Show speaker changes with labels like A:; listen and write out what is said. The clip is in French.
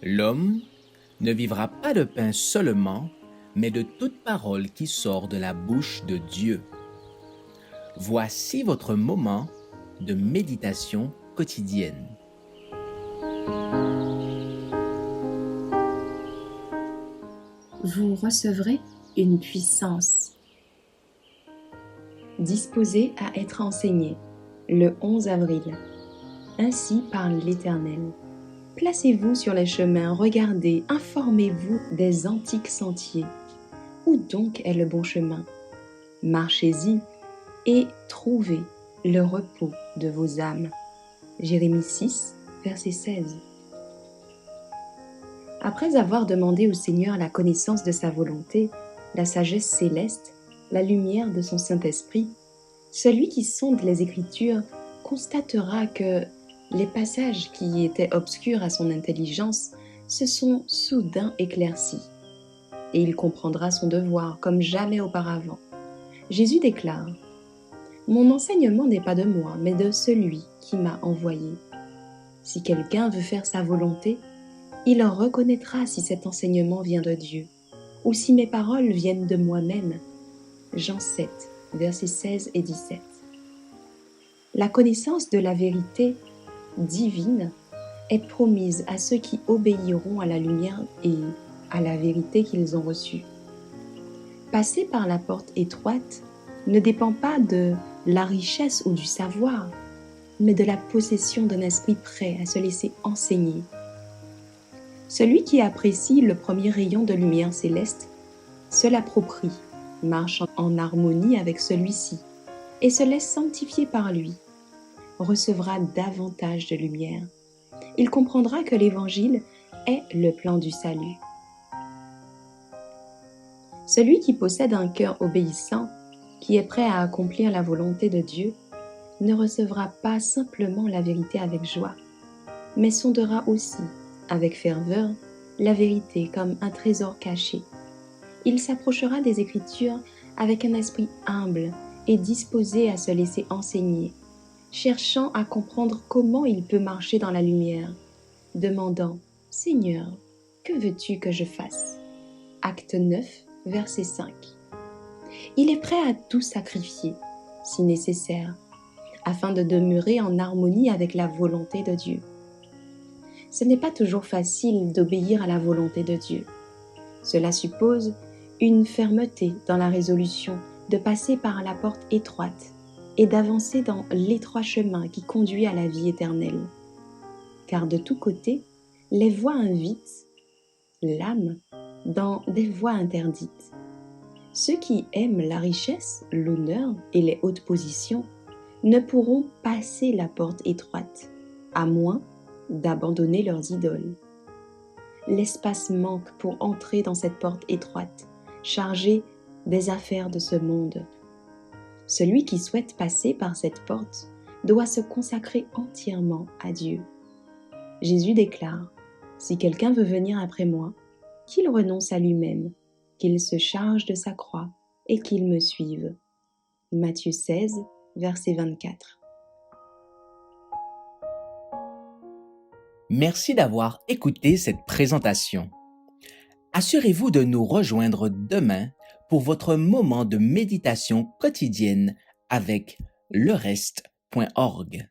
A: L'homme ne vivra pas de pain seulement, mais de toute parole qui sort de la bouche de Dieu. Voici votre moment de méditation quotidienne.
B: Vous recevrez une puissance. Disposé à être enseigné le 11 avril. Ainsi parle l'Éternel. Placez-vous sur les chemins, regardez, informez-vous des antiques sentiers. Où donc est le bon chemin? Marchez-y et trouvez le repos de vos âmes. Jérémie 6, verset 16. Après avoir demandé au Seigneur la connaissance de sa volonté, la sagesse céleste, la lumière de son Saint-Esprit, celui qui sonde les Écritures constatera que les passages qui étaient obscurs à son intelligence se sont soudain éclaircis, et il comprendra son devoir comme jamais auparavant. Jésus déclare : « Mon enseignement n'est pas de moi, mais de celui qui m'a envoyé. Si quelqu'un veut faire sa volonté, il en reconnaîtra si cet enseignement vient de Dieu, ou si mes paroles viennent de moi-même. » Jean 7, versets 16 et 17. La connaissance de la vérité divine est promise à ceux qui obéiront à la lumière et à la vérité qu'ils ont reçue. Passer par la porte étroite ne dépend pas de la richesse ou du savoir, mais de la possession d'un esprit prêt à se laisser enseigner. Celui qui apprécie le premier rayon de lumière céleste se l'approprie, marche en harmonie avec celui-ci et se laisse sanctifier par lui, recevra davantage de lumière. Il comprendra que l'Évangile est le plan du salut. Celui qui possède un cœur obéissant, qui est prêt à accomplir la volonté de Dieu, ne recevra pas simplement la vérité avec joie, mais sondera aussi, avec ferveur, la vérité comme un trésor caché. Il s'approchera des Écritures avec un esprit humble et disposé à se laisser enseigner, cherchant à comprendre comment il peut marcher dans la lumière, demandant : « Seigneur, que veux-tu que je fasse ?» Acte 9, verset 5. Il est prêt à tout sacrifier, si nécessaire, afin de demeurer en harmonie avec la volonté de Dieu. Ce n'est pas toujours facile d'obéir à la volonté de Dieu. Cela suppose une fermeté dans la résolution de passer par la porte étroite et d'avancer dans l'étroit chemin qui conduit à la vie éternelle. Car de tous côtés, les voies invitent l'âme dans des voies interdites. Ceux qui aiment la richesse, l'honneur et les hautes positions ne pourront passer la porte étroite, à moins d'abandonner leurs idoles. L'espace manque pour entrer dans cette porte étroite, chargée des affaires de ce monde. Celui qui souhaite passer par cette porte doit se consacrer entièrement à Dieu. Jésus déclare : « Si quelqu'un veut venir après moi, qu'il renonce à lui-même, qu'il se charge de sa croix et qu'il me suive. » Matthieu 16, verset 24.
A: Merci d'avoir écouté cette présentation. Assurez-vous de nous rejoindre demain pour votre moment de méditation quotidienne avec lereste.org.